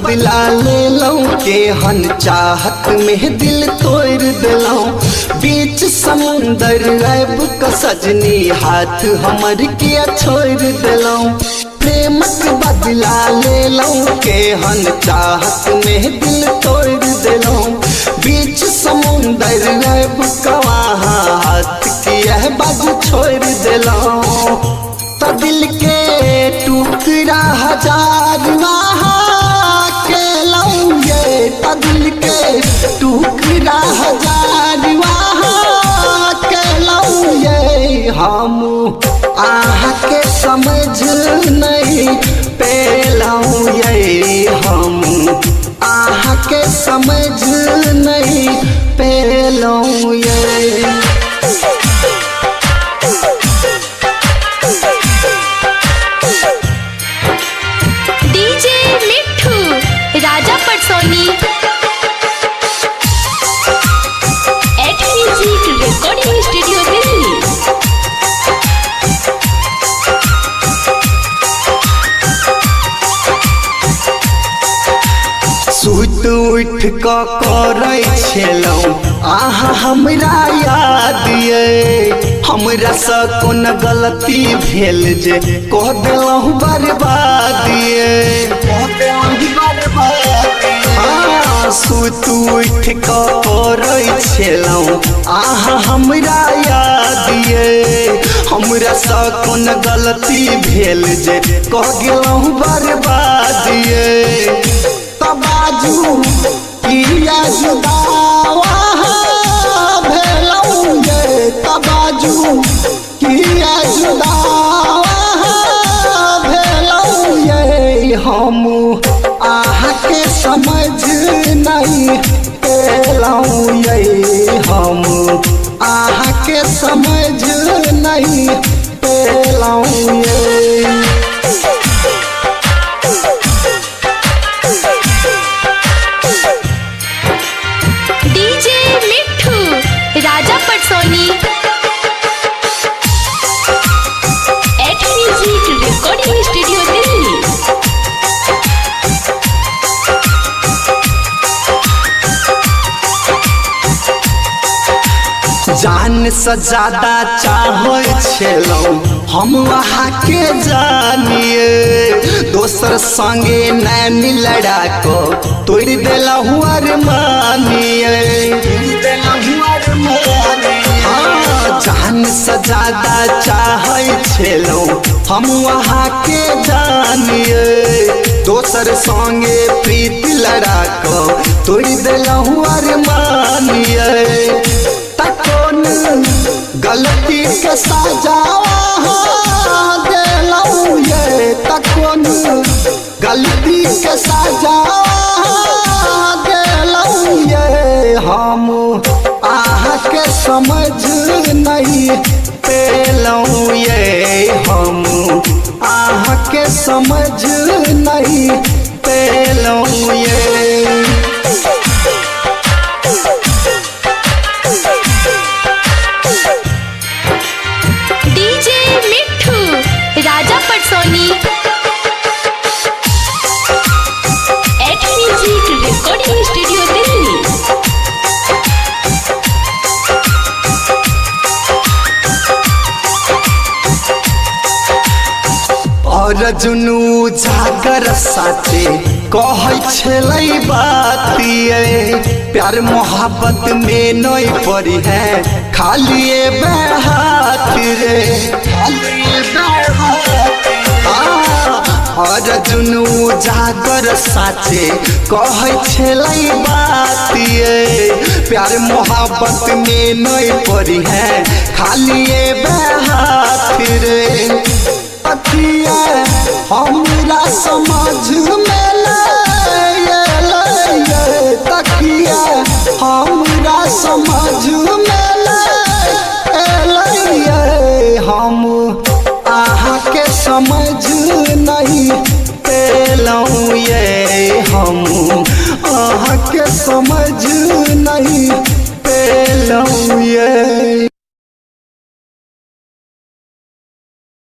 बदला ले लऊं के हन चाहत में दिल तोड़ दिलाऊं बीच समुंदर अब का सजनी हाथ हमर के छोड़ दिलाऊं प्रेम के बदला ले लऊं के हन चाहत में दिल तोड़ दिलाऊं बीच समुंदर अब का हाथ किया बाजू छोड़ दिलाऊं तो दिल के टुकड़ा हजार के लऊंगे तो दिल के टुकड़ा हजार के लऊंगे हम आह के समझ नहीं पेलऊंगे हम आह के समझ नहीं पेलऊंगे Raja Patsoni at music recording studio Delhi. सुत उठ करे छलौं आहा हमरा याद ये हमरा से कोन गलती भेल जे कह देलहुँ बर्बाद ये सुत उठ करे छलौं आहा हमरा याद ये हमरा से कोन गलती भेल जे कह गेलहुँ बर्बाद ये बाजू किया जुदावा भेलऊंगे तबाजू किया जुदावा भेलऊंगे हम आह के समझ नहीं पेलऊंगे हम आह के समझ नहीं पेलऊंगे Raja Patsoni at music recording studio Delhi. जान से ज्यादा चाहे छलौं हम वहाँ के जानिए दोसर संगे नैन लड़ा को तोड़ देलहुँ अरमानिए जान से ज्यादा चाहे छलौं हम वहाँ के जानिए दोसर संगे प्रीत लड़ा को तोड़ देलहुँ अरमानिए गलती के सजावा देलऊं ये तकोन गलती के सजावा देलऊं ये हम आह के समझ नहीं पेलऊं ये हम आह के समझ नहीं पेलऊं ये Raja Patsoni at music recording studio Delhi. और जुनू जागर साथे कहै छलै बात ये प्यार मोहब्बत में नहीं पड़ी है खाली बेहात रे और जुनू जागर साथे कहै छलै बात ये प्यार मोहब्बत में नहीं पड़ी है खाली बेहात रे अखिया हमरा समझ में तकिया हमरा समझ में हम आह के समझ नहीं पेलऊं ये हम आह के समझ नहीं पेलऊं ये।